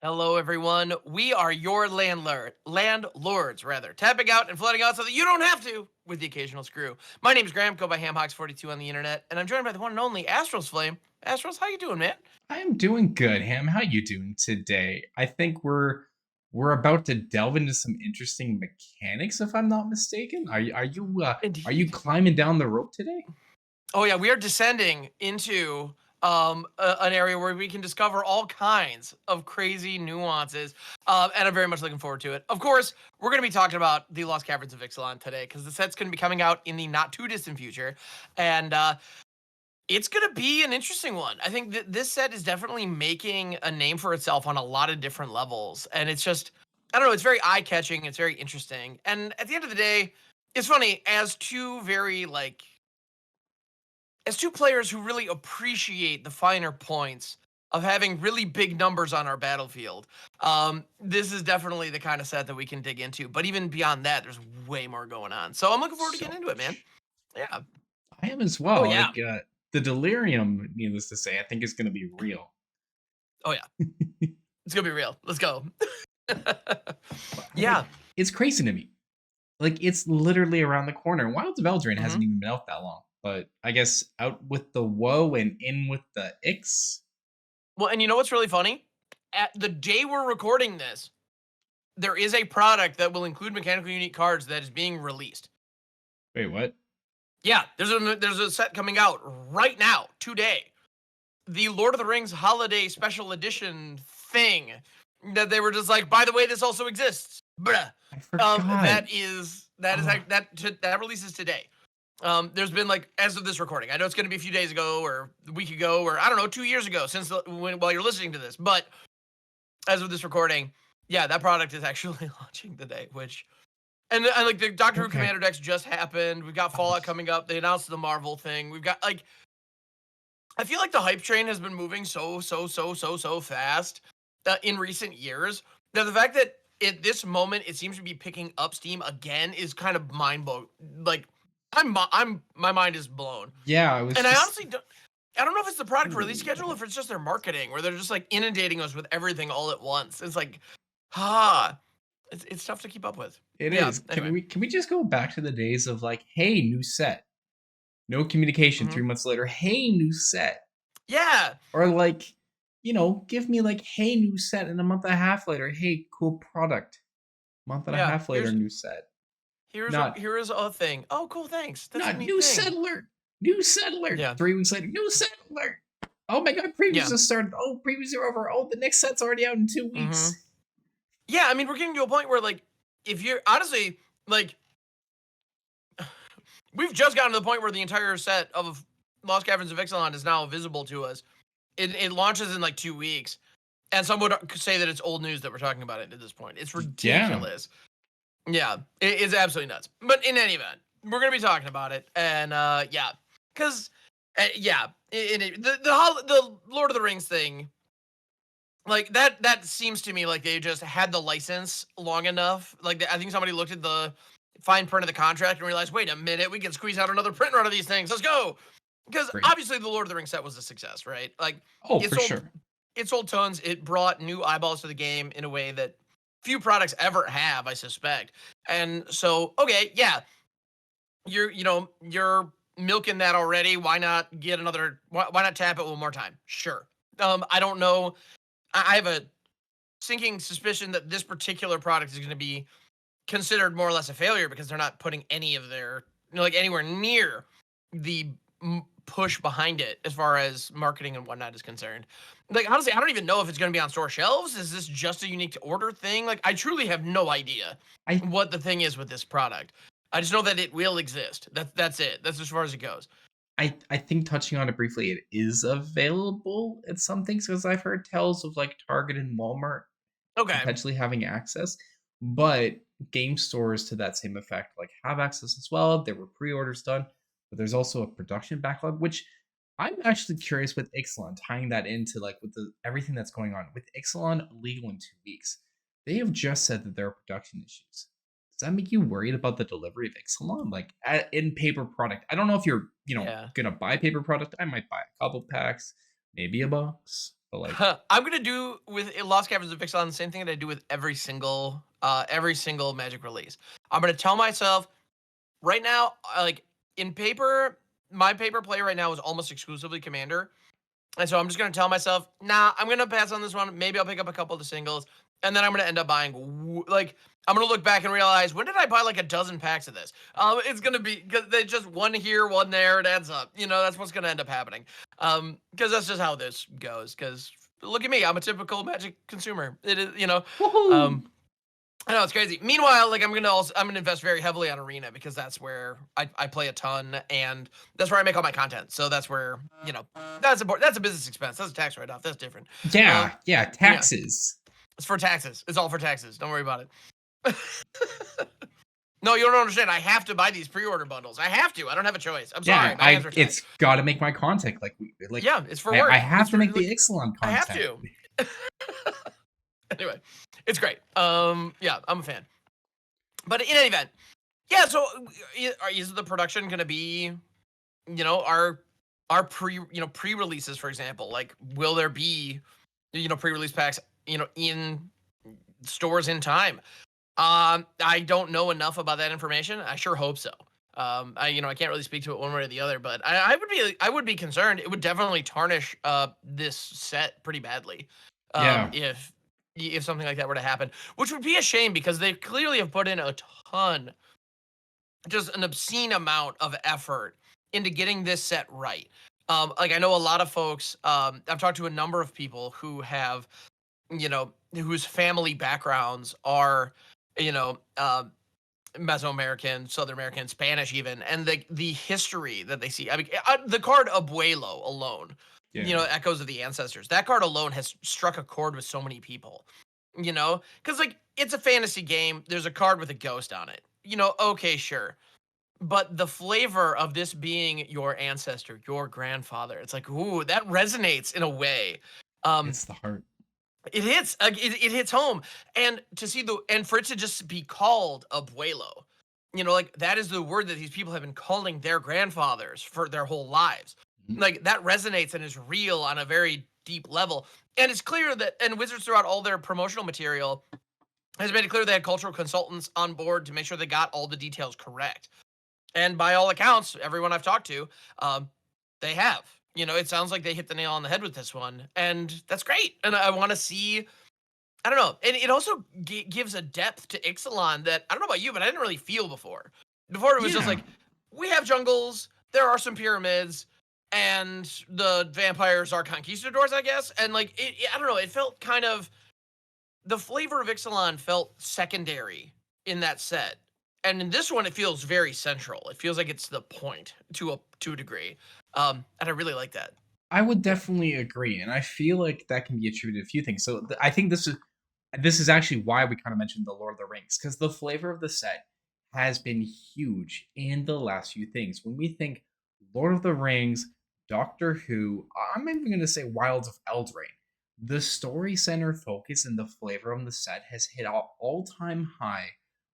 Hello, everyone. We are your landlords, rather, tapping out and flooding out so that you don't have to with the occasional screw. My name is Graham, go by Hamhocks42 on the internet, and I'm joined by the one and only Astralsflame. Astrals, how you doing, man? I am doing good, Ham. How you doing today? I think we're about to delve into some interesting mechanics, if I'm not mistaken. Are you Indeed. climbing down the rope today? Oh yeah, we are descending into an area where we can discover all kinds of crazy nuances, and I'm very much looking forward to it. Of course, we're going to be talking about the Lost Caverns of Ixalan today because the set's going to be coming out in the not too distant future, and it's going to be an interesting one. I think that this set is definitely making a name for itself on a lot of different levels, and it's just I don't know, it's very eye-catching, it's very interesting, and at the end of the day, it's funny as two very like as two players who really appreciate the finer points of having really big numbers on our battlefield, this is definitely the kind of set that we can dig into. But even beyond that, there's way more going on. So I'm looking forward to So getting into it, man. much. Yeah. I am as Oh well. yeah. The delirium, needless to say, I think is going to be real. Oh yeah. It's gonna be real. Let's go. But Yeah. it's crazy to me. Like it's literally around the corner. Wilds of Eldraine hmm hasn't even been out that long, but I guess out with the woe and in with the ix. Well, and you know what's really funny? At the day we're recording this, there is a product that will include mechanical unique cards that is being released. Wait, what? Yeah, there's a set coming out right now, today. The Lord of the Rings Holiday Special Edition thing that they were just like, by the way, this also exists. Bruh. I forgot. Oh, That releases today. There's been like as of this recording, I know it's going to be a few days ago or a week ago or I don't know 2 years ago since while you're listening to this, but as of this recording, yeah, that product is actually launching today. Which and like the Doctor Who okay. Commander decks just happened. We've got Oh, Fallout coming up. They announced the Marvel thing. We've got like I feel like the hype train has been moving so fast in recent years that the fact that at this moment it seems to be picking up steam again is kind of mind blowing. Like my mind is blown, yeah, I was and just I don't know if it's the product release schedule, or ooh. if it's just their marketing, where they're just like inundating us with everything all at once. It's like, ah, it's tough to keep up with. It Yeah. is. Anyway. Can we just go back to the days of like, hey, new set. No communication hmm 3 months later, hey, new set. Yeah. Or like, give me like, hey, new set, and a month and a half later, hey, cool product. Month and a Yeah. half later, new set. Not Here is a thing. Oh, cool. Thanks. That's a not neat new thing. settler. New settler. Yeah. 3 weeks later, new settler. Oh my god, previews Yeah. just started. Oh, previews are over. Oh, the next set's already out in 2 hmm weeks. Yeah. I mean, we're getting to a point where like, if you're honestly like, we've just gotten to the point where the entire set of Lost Caverns of Ixalan is now visible to us. It launches in like 2 weeks. And some would say that it's old news that we're talking about it at this point. It's Yeah. ridiculous. Yeah, it's absolutely nuts. But in any event, we're gonna be talking about it, and yeah, because yeah, the Lord of the Rings thing, like that seems to me like they just had the license long enough. Like I think somebody looked at the fine print of the contract and realized, wait a minute, we can squeeze out another print run of these things. Let's go. Because Great. obviously the Lord of the Rings set was a success, right? Like Oh, it for sold sure. it sold tons. It brought new eyeballs to the game in a way that few products ever have, I suspect. And so, okay, yeah, you're milking that already. Why not get another? Why not tap it one more time? Sure. I don't know. I have a sinking suspicion that this particular product is going to be considered more or less a failure because they're not putting any of their like anywhere near the push behind it as far as marketing and whatnot is concerned. Like honestly, I don't even know if it's going to be on store shelves. Is this just a unique to order thing? Like I truly have no idea I what the thing is with this product. I just know that it will exist. That's it. That's as far as it goes. I think touching on it briefly, it is available at some things because I've heard tells of like Target and Walmart Okay. potentially having access, but game stores to that same effect like have access as well. There were pre-orders done, but there's also a production backlog, which I'm actually curious with Ixalan, tying that into like with the everything that's going on with Ixalan legal in 2 weeks. They have just said that there are production issues. Does that make you worried about the delivery of Ixalan? Like in paper product? I don't know if you're, Yeah. gonna buy paper product. I might buy a couple packs, maybe a box. But like, I'm gonna do with Lost Caverns of Ixalan the same thing that I do with every single Magic release. I'm gonna tell myself right now, like in paper, my paper play right now is almost exclusively Commander. And so I'm just going to tell myself, nah, I'm going to pass on this one. Maybe I'll pick up a couple of the singles. And then I'm going to end up buying, like, I'm going to look back and realize, when did I buy like a dozen packs of this? It's going to be, because they just one here, one there, it adds up. You know, that's what's going to end up happening. Because that's just how this goes. Because look at me, I'm a typical Magic consumer. It is, you know. woohoo! I know it's crazy. Meanwhile, like I'm gonna invest very heavily on Arena because that's where I play a ton and that's where I make all my content. So that's where, you know, that's important. That's a business expense. That's a tax write-off. That's different. Yeah, yeah, Yeah, taxes. it's for taxes. It's all for taxes. Don't worry about it. No, you don't understand. I have to buy these pre-order bundles. I have to. I don't have a choice. I'm sorry. Yeah, My hands are tied. it's got to make my content like Yeah, it's for work. I have It's to make the like, Ixalan I have content. to. Anyway, it's great. Yeah, I'm a fan. But in any event, yeah. So is the production going to be, you know, our pre-releases, for example? Like, will there be, you know, pre-release packs, you know, in stores in time? I don't know enough about that information. I sure hope so. I can't really speak to it one way or the other, but I would be concerned. It would definitely tarnish this set pretty badly. Yeah, If something like that were to happen, which would be a shame because they clearly have put in a ton, just an obscene amount of effort into getting this set right. Like I know a lot of folks, I've talked to a number of people who have, you know, whose family backgrounds are, you know, Mesoamerican, Southern American, Spanish even, and the history that they see. I mean, the card Abuelo alone, you yeah, know, Echoes of the Ancestors. That card alone has struck a chord with so many people, you know, because like it's a fantasy game. There's a card with a ghost on it. You know, okay, sure. But the flavor of this being your ancestor, your grandfather, it's like, ooh, that resonates in a way. Um, it's the heart. it hits, it hits home, and to see and for it to just be called abuelo, you know, like that is the word that these people have been calling their grandfathers for their whole lives. Mhm. Like that resonates and is real on a very deep level. And it's clear that, and Wizards throughout all their promotional material has made it clear they had cultural consultants on board to make sure they got all the details correct. And by all accounts, everyone I've talked to, they have. You know, it sounds like they hit the nail on the head with this one, and that's great. And I want to see. I don't know, and it also gives a depth to Ixalan that I don't know about you, but I didn't really feel before. Before it was just Yeah, like we have jungles, there are some pyramids, and the vampires are conquistadors, I guess. And like I don't know, it felt kind of the flavor of Ixalan felt secondary in that set. And in this one, it feels very central. It feels like it's the point to a degree, and I really like that. I would definitely agree, and I feel like that can be attributed to a few things. So I think this is actually why we kind of mentioned the Lord of the Rings, because the flavor of the set has been huge in the last few things. When we think Lord of the Rings, Doctor Who, I'm even going to say Wilds of Eldraine, the story center focus and the flavor of the set has hit all-time high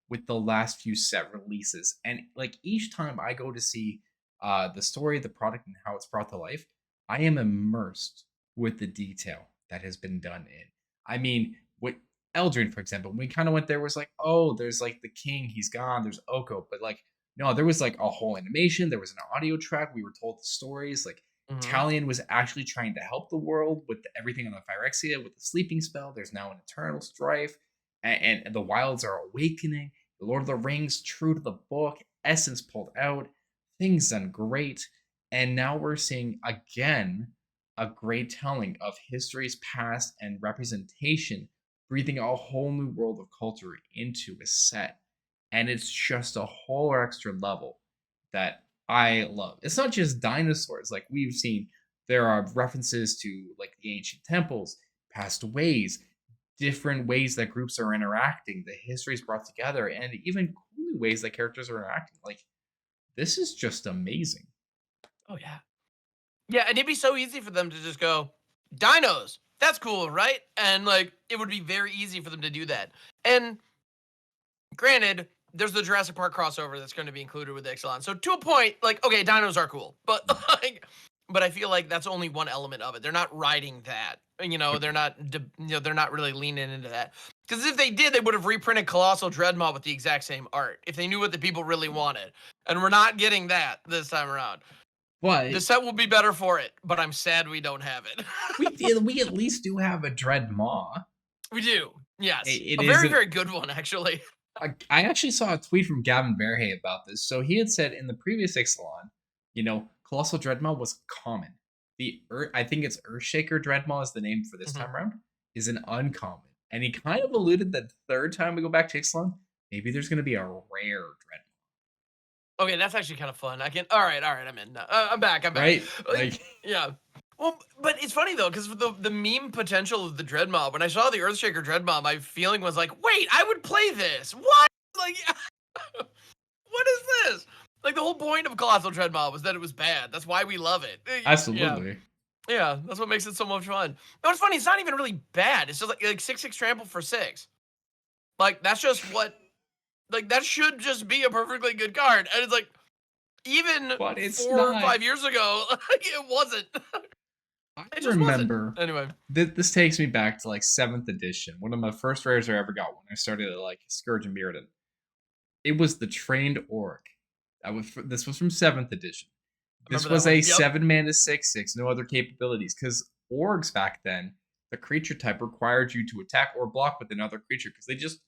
with the last few set releases. And like each time I go to see the story, the product, and how it's brought to life, I am immersed with the detail that has been done in. I mean, with Eldrin, for example, when we kind of went there, was like, oh, there's like the king, he's gone, there's Oko, but like, no, there was like a whole animation, there was an audio track, we were told the stories, like Hmm. Talion was actually trying to help the world with everything on the Phyrexia, with the sleeping spell. There's now an eternal strife, and the wilds are awakening. The Lord of the Rings, true to the book, essence pulled out, things done great, and now we're seeing again a great telling of history's past and representation, breathing a whole new world of culture into a set. And it's just a whole extra level that I love. It's not just dinosaurs. Like we've seen, there are references to like the ancient temples, past ways, different ways that groups are interacting, the histories brought together, and even cool new ways that characters are interacting. Like this is just amazing. Oh yeah. Yeah, and it'd be so easy for them to just go, dinos, that's cool, right? And like, it would be very easy for them to do that. And granted, there's the Jurassic Park crossover that's going to be included with Ixalan. So to a point, like, okay, dinos are cool, but like, but I feel like that's only one element of it. They're not riding that. They're not they're not really leaning into that. Because if they did, they would have reprinted Colossal Dreadmaw with the exact same art if they knew what the people really wanted. And we're not getting that this time around. The But set will be better for it, but I'm sad we don't have it. we at least do have a Dread Maw. We do. Yes. It A very, isn't. very good one, actually. I actually saw a tweet from Gavin Verhey about this. So he had said in the previous Ixalan, Colossal Dreadmaw was common. I think it's Earthshaker Dreadmaw is the name for this time around, is an uncommon. And he kind of alluded that the third time we go back to Ixalan, maybe there's going to be a rare Dreadmaw. Okay, that's actually kind of fun. All right, I'm in. I'm back. Right? Yeah. Well, but it's funny though, because the meme potential of the Dreadmob, when I saw the Earthshaker Dreadmob, my feeling was like, wait, I would play this. What? Like, what is this? Like, the whole point of Colossal Dreadmob was that it was bad. That's why we love it. Absolutely. Yeah, that's what makes it so much fun. No, it's funny. It's not even really bad. It's just like 6/6 trample for 6. Like, that's just what. Like, that should just be a perfectly good card. And it's like, even 4 or 5 years ago, it wasn't. I remember. Anyway, this takes me back to like 7th edition. One of my first rares I ever got when I started at like Scourge and Mirrodin. It was the Trained Orc. This was from 7th edition. This was a 7-mana 6/6, no other capabilities. Because orgs back then, the creature type required you to attack or block with another creature because they just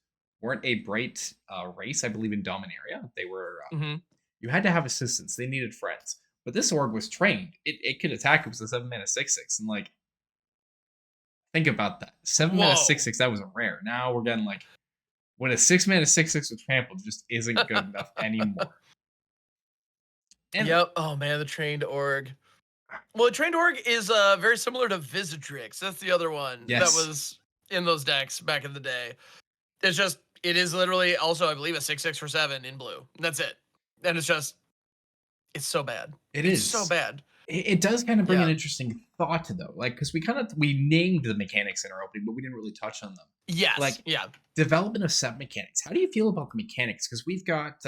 weren't a bright race, I believe, in Dominaria. They were. You had to have assistance. They needed friends. But this org was trained. It could attack. It was a 7-mana 6/6. And like, think about that. 7-mana 6/6, that was a rare. Now we're getting like, when a 6-mana 6/6 with trample just isn't good enough anymore. And oh man, the Trained Org. Well, the Trained Org is very similar to Visitrix. That's the other one that was in those decks back in the day. It's just, it is literally also, I believe, a 6/6 for 7 in blue. That's it. And it's just, it's so bad. It's so bad. It does kind of bring an interesting thought to though, like, because we named the mechanics in our opening, but we didn't really touch on them. Yes. Like, development of set mechanics. How do you feel about the mechanics? Because we've got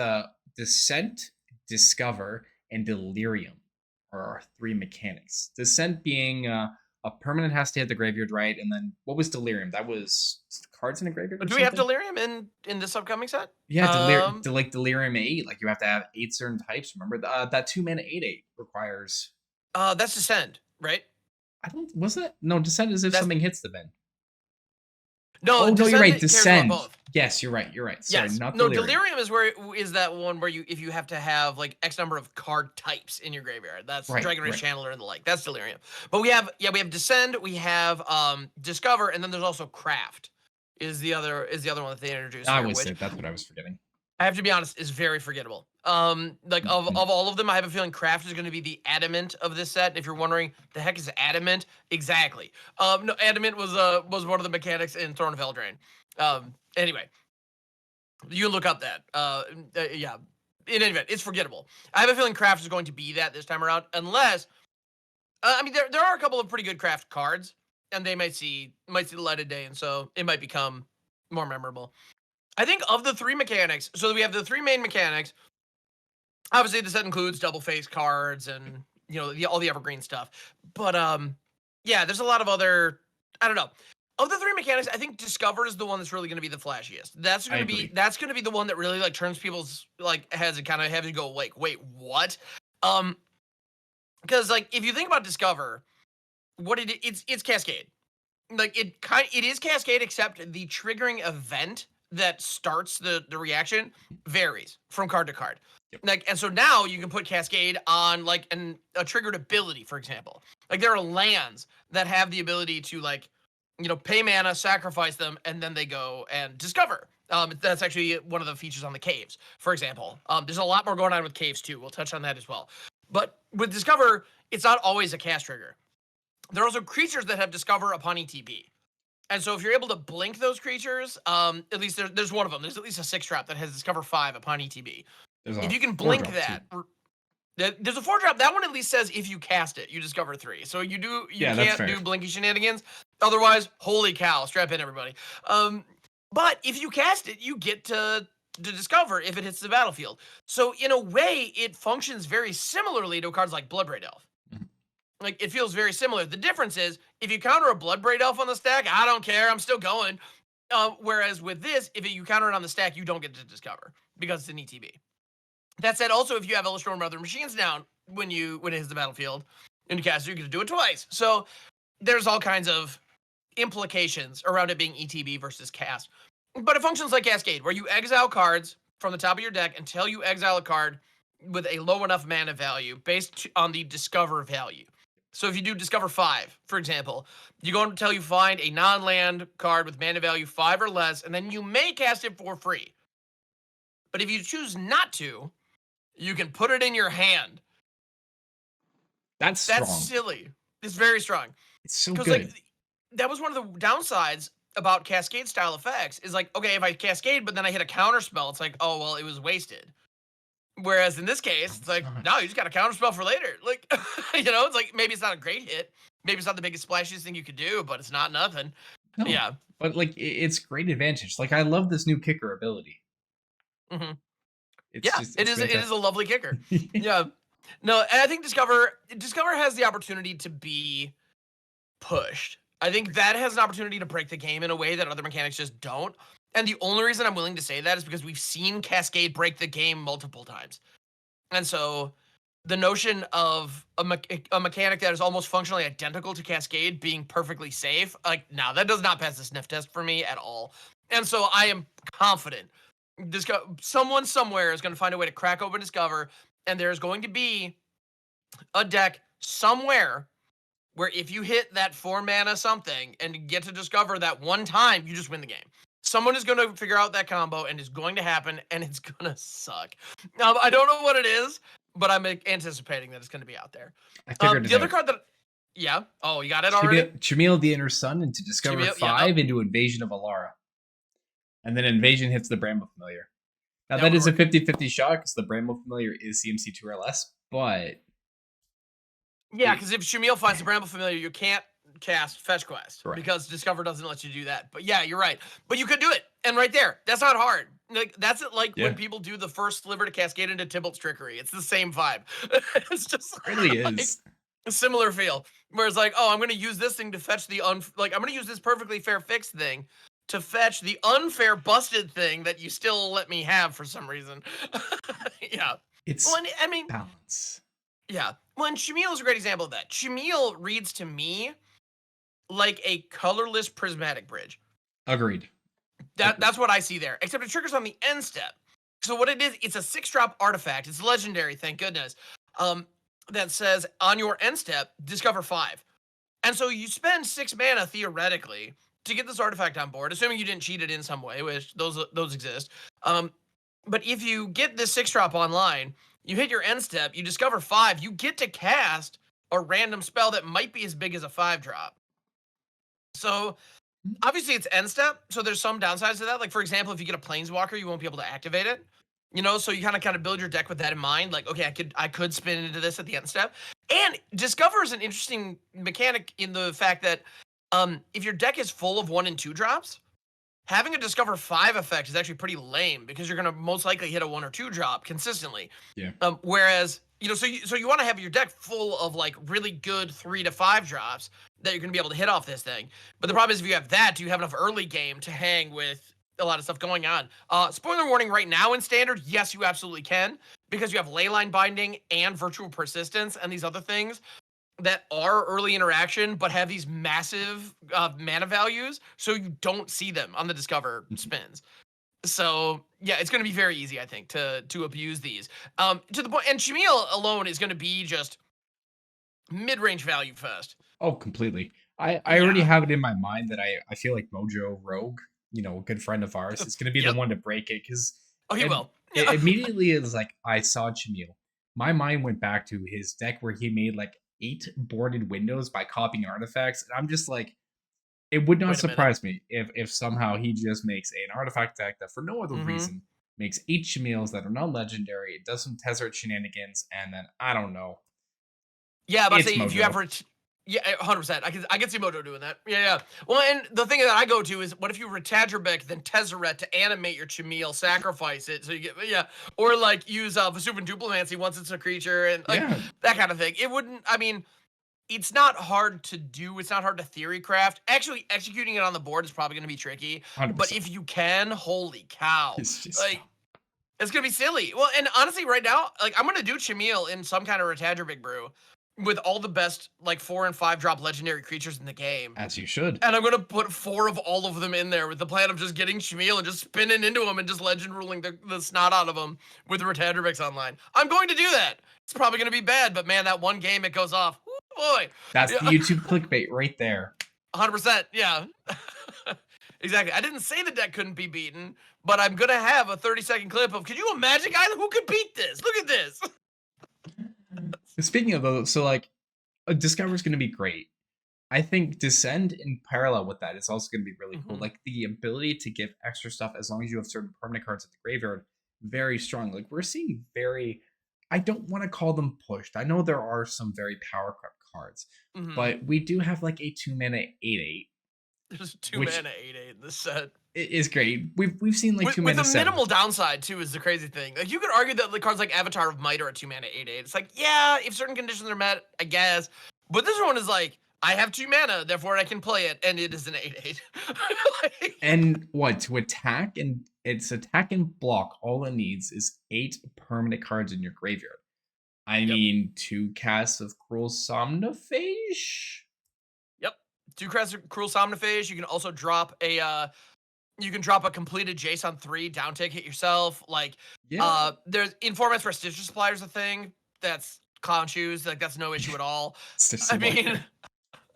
Descent, Discover, and Delirium are our 3 mechanics. Descent being a permanent has to hit the graveyard, right? And then what was Delirium? That was cards in a graveyard. Do we have Delirium in this upcoming set? Yeah, Delirium 8. Like, you have to have 8 certain types. Remember that 2-mana 8/8 requires. That's Descend, right? Was that? No, Descend is if something hits the bin. No, no, you're right. Descend. Yes, you're right. Sorry, yes. not Delirium. No, Delirium is that one where if you have to have like X number of card types in your graveyard. That's Dragon Rage Channeler and the like. That's Delirium. But we have Descend, we have Discover, and then there's also Craft. Is the other one that they introduced. That's what I was forgetting. I have to be honest, is very forgettable. Like of all of them, I have a feeling Craft is going to be the adamant of this set. If you're wondering, the heck is adamant? Exactly. No, adamant was one of the mechanics in Throne of Eldraine. Anyway, you look up that. Yeah. In any event, it's forgettable. I have a feeling Craft is going to be that this time around, unless, I mean, there are a couple of pretty good Craft cards, and they might see the light of day, and so it might become more memorable. I think of the 3 mechanics, so we have the 3 main mechanics. Obviously, the set includes double face cards and all the evergreen stuff. But yeah, there's a lot of other. I don't know. Of the 3 mechanics, I think Discover is the one that's really going to be the flashiest. That's going to be the one that really like turns people's like heads and kind of have to go like, wait, what? Because like if you think about Discover, it's Cascade. Like it is Cascade, except the triggering event that starts the reaction varies from card to card. Like, and so now you can put Cascade on like a triggered ability, for example. Like there are lands that have the ability to like, pay mana, sacrifice them, and then they go and discover. That's actually one of the features on the caves, for example. There's a lot more going on with caves too. We'll touch on that as well. But with Discover, it's not always a cast trigger. There are also creatures that have Discover upon ETB. And so if you're able to blink those creatures, at least there's one of them. There's at least a 6-drop that has Discover 5 upon ETB. If you can blink that, there's a 4-drop. That one at least says if you cast it, you discover 3. So you can't do blinky shenanigans. Otherwise, holy cow, strap in everybody. But if you cast it, you get to discover if it hits the battlefield. So in a way, it functions very similarly to cards like Bloodbraid Elf. Like, it feels very similar. The difference is, if you counter a Bloodbraid Elf on the stack, I don't care, I'm still going. Whereas with this, if you counter it on the stack, you don't get to discover, because it's an ETB. That said, also, if you have Illustron or other machines down when it hits the battlefield, and you cast it, you get to do it twice. So there's all kinds of implications around it being ETB versus cast. But it functions like Cascade, where you exile cards from the top of your deck until you exile a card with a low enough mana value based on the discover value. So if you do discover 5, for example, you go until you find a non-land card with mana value 5 or less, and then you may cast it for free. But if you choose not to, you can put it in your hand. That's strong. That's silly. It's very strong. It's so good. Like, that was one of the downsides about Cascade style effects, is like, okay, if I Cascade, but then I hit a counter spell, it's like, oh, well, it was wasted. Whereas in this case, it's like, no, you just got a counter spell for later. Like, it's like, maybe it's not a great hit. Maybe it's not the biggest splashiest thing you could do, but it's not nothing. No, yeah. But like, it's great advantage. Like, I love this new kicker ability. Mm-hmm. It is a lovely kicker. Yeah. No, and I think Discover has the opportunity to be pushed. I think that has an opportunity to break the game in a way that other mechanics just don't. And the only reason I'm willing to say that is because we've seen Cascade break the game multiple times. And so the notion of a mechanic that is almost functionally identical to Cascade being perfectly safe, like, no, that does not pass the sniff test for me at all. And so I am confident someone somewhere is going to find a way to crack open Discover, and there's going to be a deck somewhere where if you hit that 4 mana something and get to Discover that one time, you just win the game. Someone is going to figure out that combo, and it's going to happen, and it's going to suck. I don't know what it is, but I'm anticipating that it's going to be out there. I figured the other card that... Yeah? Oh, you got it already? Chimil the Inner Sun into Discover 5 into Invasion of Alara. And then Invasion hits the Bramble Familiar. Now, that is a 50-50 shot, because the Bramble Familiar is CMC 2 or less, but... Yeah, because if Chimil finds the Bramble Familiar, you can't cast Fetch Quest, because Discover doesn't let you do that. But yeah, you're right. But you could do it, and right there, that's not hard. Like, that's it. Like when people do the first sliver to Cascade into Tybalt's Trickery. It's the same vibe. It's just it really is a similar feel. Where it's like, oh, I'm going to use this thing to fetch the I'm going to use this perfectly fair fixed thing to fetch the unfair busted thing that you still let me have for some reason. Yeah, it's balance. Yeah. Well, and Chimil is a great example of that. Chimil reads to me like a colorless prismatic bridge. Agreed. That's what I see there. Except it triggers on the end step. So what it is, it's a 6-drop artifact. It's legendary, thank goodness. That says on your end step, discover 5. And so you spend 6 mana theoretically to get this artifact on board, assuming you didn't cheat it in some way, which those exist. But if you get this 6-drop online, you hit your end step, you discover 5, you get to cast a random spell that might be as big as a 5-drop. So obviously it's end step, so there's some downsides to that. Like, for example, if you get a Planeswalker, you won't be able to activate it. So you kind of build your deck with that in mind. Like, okay, I could spin into this at the end step. And Discover is an interesting mechanic in the fact that if your deck is full of 1 and 2 drops, having a Discover 5 effect is actually pretty lame, because you're going to most likely hit a 1 or 2 drop consistently. Yeah. Whereas, so you want to have your deck full of like really good 3 to 5 drops that you're going to be able to hit off this thing. But the problem is, if you have that, do you have enough early game to hang with a lot of stuff going on? Spoiler warning right now in Standard, yes, you absolutely can, because you have Leyline Binding and Virtual Persistence and these other things that are early interaction, but have these massive mana values, so you don't see them on the Discover spins. So yeah, it's going to be very easy, I think, to abuse these. To the point, and Chimil alone is going to be just mid-range value first. Oh, completely. I already have it in my mind that I feel like Mojo Rogue, a good friend of ours, is going to be the one to break it, because he will. It immediately is like, I saw Chimil. My mind went back to his deck where he made like 8 boarded windows by copying artifacts, and I'm just like, it would not surprise me if somehow he just makes an artifact deck that for no other reason makes 8 Chimils that are non-legendary, it does some Tezzeret shenanigans, and then I don't know. Yeah, but if you ever 100%. I can see Mojo doing that. Yeah. Well, and the thing that I go to is, what if you Retadribek, then Tezzeret to animate your Chimil, sacrifice it, so you get, or like use Vesuvian Duplimancy once it's a creature, and like that kind of thing. It wouldn't, it's not hard to do. It's not hard to theory craft. Actually, executing it on the board is probably going to be tricky. But 100%. if you can, holy cow. It's just Like, it's going to be silly. Well, and honestly, right now, like, I'm going to do Chameel in some kind of Retager Big Brew with all the best, like, 4 and 5 drop legendary creatures in the game. as you should. And I'm going to put 4 of all of them in there with the plan of just getting Chameel and just spinning into them and just legend ruling the snot out of them with the Retager Bigs online. I'm going to do that. It's probably going to be bad, but man, that one game it goes off. Boy, That's yeah. the YouTube clickbait right there. 100%, yeah. Exactly. I didn't say the deck couldn't be beaten, but I'm gonna have a 30-second clip of, could you imagine, guys, who could beat this? Look at this. Speaking of those, so like, Discover is going to be great. I think Descend in parallel with that is also going to be really cool. Like the ability to give extra stuff as long as you have certain permanent cards at the graveyard, very strong. Like we're seeing very, I don't want to call them pushed. I know there are some very power crept cards, but we do have like a 2-mana 8/8. There's 2 mana 8/8 in this set. It is great. We've seen like 2 mana with a minimal downside too is the crazy thing. Like you could argue that the cards like Avatar of Might are a 2 mana 8/8. It's like, yeah, if certain conditions are met, I guess. But this one is like, I have 2 mana, therefore I can play it, and it is an 8/8. Like, and what to attack, and it's attack and block. All it needs is 8 permanent cards in your graveyard. I mean, 2 casts of Cruel Somnophage. Yep, 2 casts of Cruel Somnophage. You can also drop a completed Jace on 3, down take, hit yourself. Like, there's in formats where Stitcher Supplier is a thing. That's clown shoes. Like, that's no issue at all. I mean,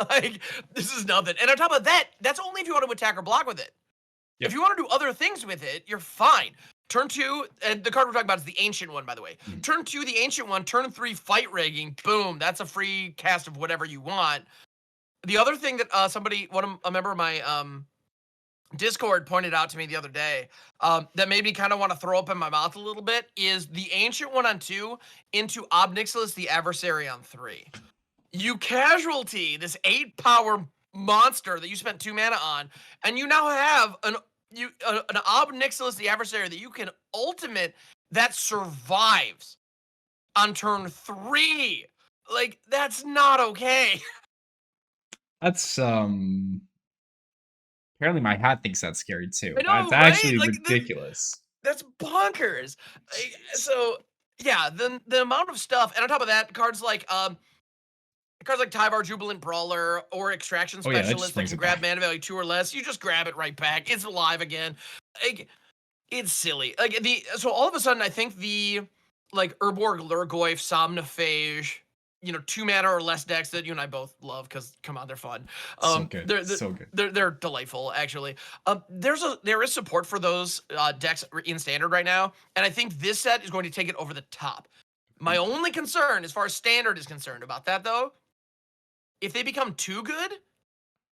like, this is nothing. And on top of that, that's only if you want to attack or block with it. If you want to do other things with it, you're fine. Turn 2, and the card we're talking about is the Ancient one, by the way. Turn 2, the Ancient one. Turn 3, Fight Rigging. Boom. That's a free cast of whatever you want. The other thing that a member of my Discord pointed out to me the other day that made me kind of want to throw up in my mouth a little bit is the Ancient one on 2 into Ob Nixilis the Adversary on 3. You casualty this 8-power monster that you spent 2 mana on, and you now have an Ob Nixilis the Adversary that you can ultimate that survives on turn 3. Like, that's not okay. That's apparently my hat thinks that's scary too. I know, That's right? actually Like, ridiculous. That's bonkers. So yeah, the amount of stuff, and on top of that, cards like Tyvar Jubilant Brawler or Extraction Specialist that can grab mana value 2 or less, you just grab it right back. It's alive again. Like, it's silly. Like so all of a sudden I think the like Urborg Lurgoyf, Somnophage, 2 mana or less decks that you and I both love because come on, they're fun. So good. So good. They're delightful, actually. There is support for those decks in Standard right now, and I think this set is going to take it over the top. My only concern, as far as Standard is concerned about that, though, if they become too good,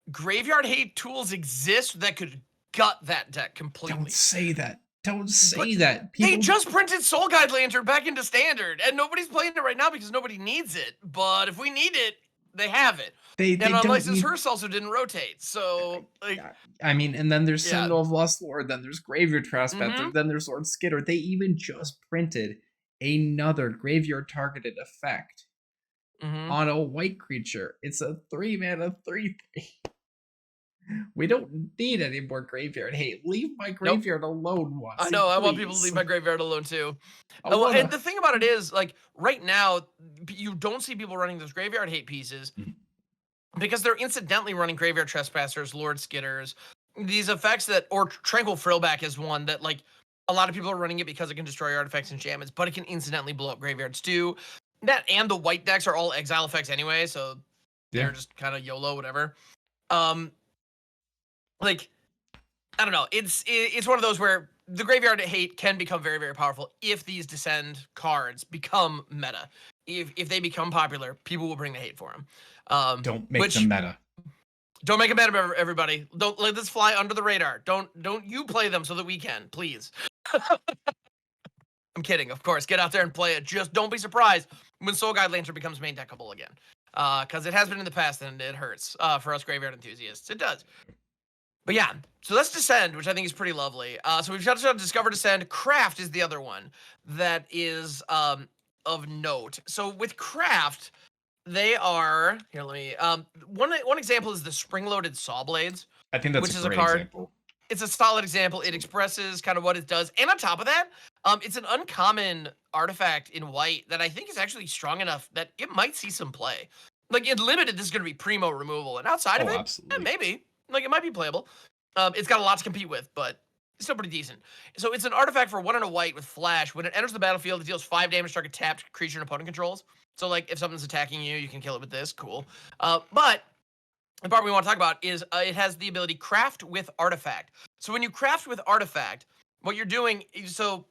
graveyard hate tools exist that could gut that deck completely. Don't say that. Don't say that. They just printed Soul Guide Lantern back into Standard, and nobody's playing it right now because nobody needs it. But if we need it, they have it. And Unlicensed Hearse also didn't rotate, so like. I mean, and then there's Sentinel of Lost Lord, then there's Graveyard Trespasser, then there's Lord Skitter. They even just printed another graveyard targeted effect on a white creature. It's a 3-mana 3/3. We don't need any more graveyard hate. Leave my graveyard alone, Watson. I know. I want please. people to leave my graveyard alone too. And the thing about it is, like, right now, you don't see people running those graveyard hate pieces because they're incidentally running Graveyard Trespassers, Lord Skitters, these effects that, or Tranquil Frillback is one that, like, a lot of people are running it because it can destroy artifacts and enchantments, but it can incidentally blow up graveyards too. That and the white decks are all exile effects anyway, so they're just kind of YOLO, whatever. Like, I don't know. It's one of those where the graveyard hate can become very, very powerful if these Descend cards become meta. If they become popular, people will bring the hate for them. Don't make them meta. Don't make them meta, everybody. Don't let this fly under the radar. Don't you play them so that we can, please. I'm kidding, of course. Get out there and play it. Just don't be surprised when Soul Guide Lantern becomes main deckable again. Because it has been in the past and it hurts for us graveyard enthusiasts. It does. But yeah, so that's Descend, which I think is pretty lovely. So we've touched on Discover, Descend. Craft is the other one that is of note. So with Craft, They are here. Let me. One example is the spring-loaded saw blades, I think that's a which is a great card. example. It's a solid example. It expresses kind of what it does, and on top of that, it's an uncommon artifact in white that I think is actually strong enough that it might see some play. Like in limited, this is going to be primo removal, and outside of Oh, it, absolutely. maybe like it might be playable. It's got a lot to compete with, but it's still pretty decent. So it's an artifact for 1 and a white with flash. When it enters the battlefield, it deals 5 damage to target tapped creature and opponent controls. So like if something's attacking you, you can kill it with this. Cool. But the part we want to talk about is it has the ability craft with artifact. So when you craft with artifact, what you're doing is, so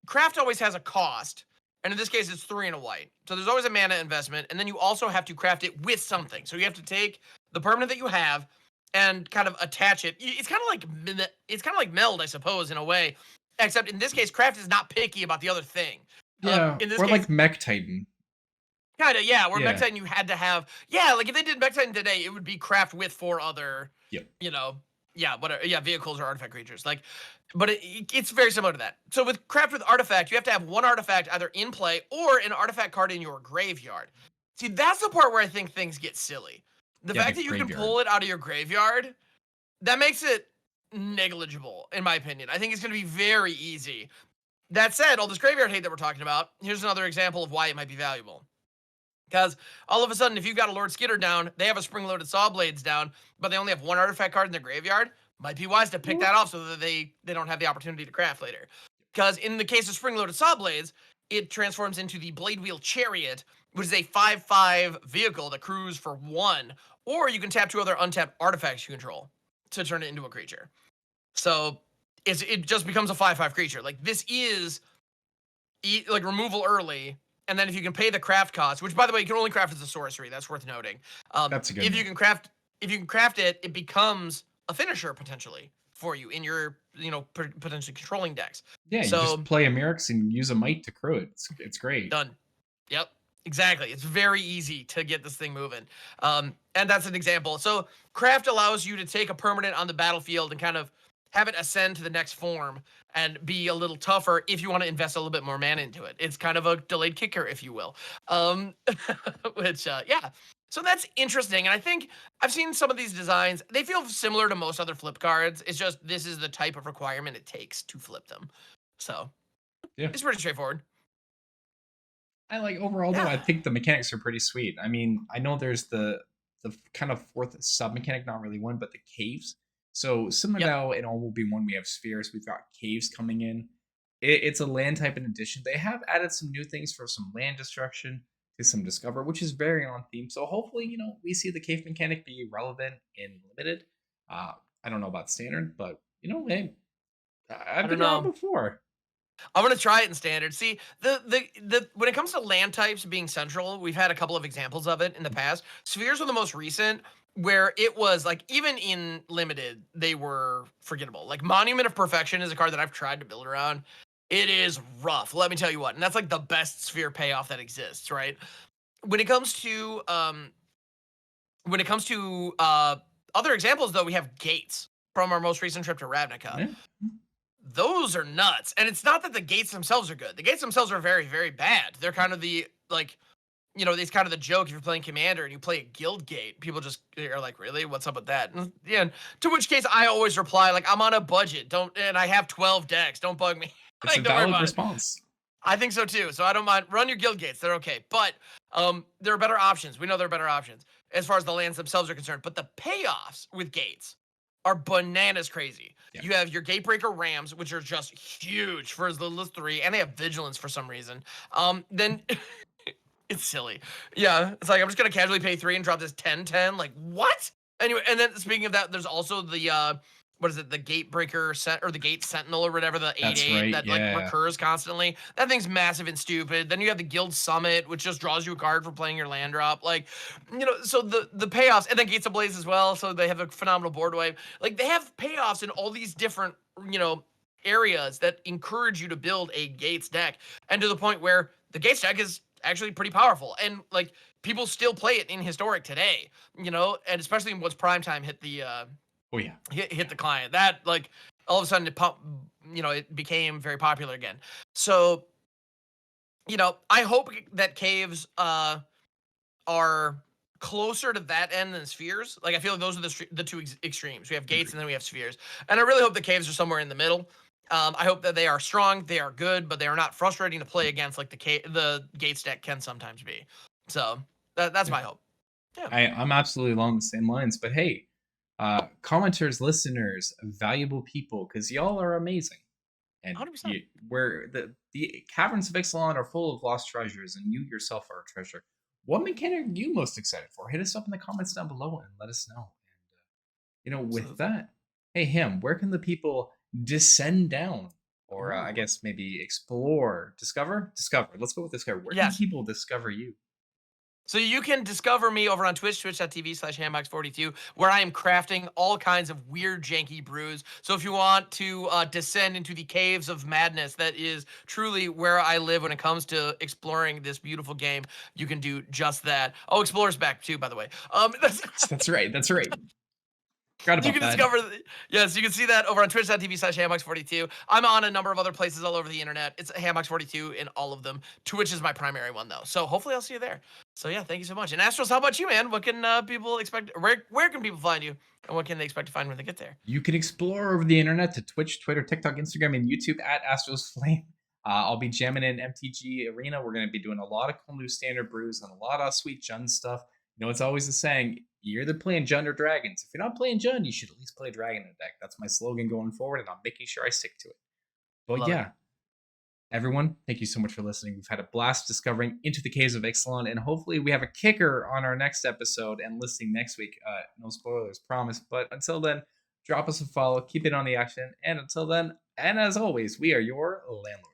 craft always has a cost, and in this case it's 3 and a white. So there's always a mana investment, and then you also have to craft it with something. So you have to take the permanent that you have and kind of attach it. It's kind of like meld, I suppose, in a way. Except in this case, craft is not picky about the other thing. Yeah, In this or case, like Mech Titan. kind of, yeah. Where Mech Yeah. Titan you had to have, yeah. Like if they did Mech Titan today, it would be craft with 4 other, Yep. you know, yeah, whatever, yeah, vehicles or artifact creatures. Like, but it's very similar to that. So with craft with artifact, you have to have 1 artifact either in play or an artifact card in your graveyard. See, that's the part where I think things get silly. The Yeah, fact the that you can graveyard. pull it out of your graveyard, that makes it negligible, in my opinion. I think it's going to be very easy. That said, all this graveyard hate that we're talking about, here's another example of why it might be valuable. Because all of a sudden, if you've got a Lord Skitter down, they have a spring-loaded Saw Blades down, but they only have 1 artifact card in their graveyard, might be wise to pick that off so that they don't have the opportunity to craft later. Because in the case of spring-loaded Saw Blades, it transforms into the Blade Wheel Chariot, which is a 5/5 vehicle that crews for 1, or you can tap 2 other untapped artifacts you control to turn it into a creature. So it just becomes a 5/5 creature. Like this is like removal early, and then if you can pay the craft cost, which by the way you can only craft as a sorcery, that's worth noting. That's a good If you note. can craft, it, it becomes a finisher potentially for you in your potentially controlling decks. Yeah, you just So play a Mirrex and use a Might to crew it. It's great. done. Yep. Exactly. It's very easy to get this thing moving. And that's an example. So craft allows you to take a permanent on the battlefield and kind of have it ascend to the next form and be a little tougher if you want to invest a little bit more mana into it. It's kind of a delayed kicker, if you will. Which, yeah. So that's interesting. And I think I've seen some of these designs. They feel similar to most other flip cards. It's just this is the type of requirement it takes to flip them. So Yeah. it's pretty straightforward. I like overall though, I Yeah. think the mechanics are pretty sweet. I mean, I know there's the kind of fourth sub mechanic, not really one, but the caves. So similar Yep. now in all will be one, we have spheres, we've got caves coming in. It's a land type in addition. They have added some new things for some land destruction to some discover, which is very on theme. So hopefully, we see the cave mechanic be relevant in limited. I don't know about standard, but hey, I I've don't been around know. before. I'm gonna try it in standard. See, the when it comes to land types being central, we've had a couple of examples of it in the past. Spheres were the most recent, where it was like even in limited, they were forgettable. Like Monument of Perfection is a card that I've tried to build around. It is rough, let me tell you what, and that's like the best sphere payoff that exists, right? When it comes to other examples, though, we have gates from our most recent trip to Ravnica. Yeah. Those are nuts. And it's not that the gates themselves are good. The gates themselves are very, very bad. They're kind of the, like, it's kind of the joke if you're playing Commander and you play a guild gate. People just are like, really? What's up with that? And, yeah, to which case I always reply, like, I'm on a budget. And I have 12 decks. Don't bug me. It's a Like, don't worry valid about it. response. I think so too. So I don't mind. Run your guild gates. They're okay. But there are better options. We know there are better options as far as the lands themselves are concerned. But the payoffs with gates are bananas crazy. Yeah. You have your Gatebreaker Rams, which are just huge for as little as 3, and they have Vigilance for some reason. Then it's silly. Yeah, it's like I'm just gonna casually pay 3 and drop this 10/10. Like what? Anyway, and then speaking of that, there's also the what is it? The Gatebreaker or the Gate Sentinel or whatever, the 8/8 That's right, that yeah. like recurs constantly. That thing's massive and stupid. Then you have the Guild Summit, which just draws you a card for playing your land drop. Like, so the payoffs, and then Gates of Blaze as well. So they have a phenomenal board wave. Like they have payoffs in all these different areas that encourage you to build a Gates deck, and to the point where the Gates deck is actually pretty powerful, and like people still play it in Historic today. And especially once Primetime hit the Oh yeah. hit the client, that like all of a sudden it became very popular again. So I hope that caves are closer to that end than spheres. Like I feel like those are the two extremes. We have gates Agreed. and then we have spheres. And I really hope the caves are somewhere in the middle. I hope that they are strong, they are good, but they are not frustrating to play against like the gate deck can sometimes be. So that's Yeah. my hope. Yeah, I'm absolutely along the same lines. But hey, commenters, listeners, valuable people, because y'all are amazing. And 100%. where the caverns of Ixalan are full of lost treasures, and you yourself are a treasure. What mechanic are you most excited for? Hit us up in the comments down below and let us know. And with Absolutely. that, hey Him, where can the people descend down, or I Ooh. guess maybe explore, discover? Let's go with discover. Where can the Yes. people discover you? So you can discover me over on Twitch, twitch.tv/Hamhocks42, where I am crafting all kinds of weird, janky brews. So if you want to descend into the caves of madness, that is truly where I live when it comes to exploring this beautiful game, you can do just that. Oh, Explorer's back too, by the way. That's That's right. That's right. Forgot you about can that. discover, yes, you can see that over on twitch.tv/Hamhocks42. I'm on a number of other places all over the internet. It's Hamhocks42 in all of them. Twitch is my primary one, though. So hopefully I'll see you there. So yeah, thank you so much. And Astros, how about you, man? What can people expect? Where can people find you? And what can they expect to find when they get there? You can explore over the internet to Twitch, Twitter, TikTok, Instagram, and YouTube at Astralsflame. I'll be jamming in MTG Arena. We're going to be doing a lot of cool new standard brews and a lot of sweet Jund stuff. You know, it's always the saying, you're either playing Jund or Dragons. If you're not playing Jund, you should at least play Dragon in the deck. That's my slogan going forward, and I'm making sure I stick to it. But Love it. yeah, everyone, thank you so much for listening. We've had a blast discovering Into the Caves of Ixalan, and hopefully we have a kicker on our next episode and listing next week. No spoilers, promise. But until then, drop us a follow, keep it on the action, and until then, and as always, we are your landlord.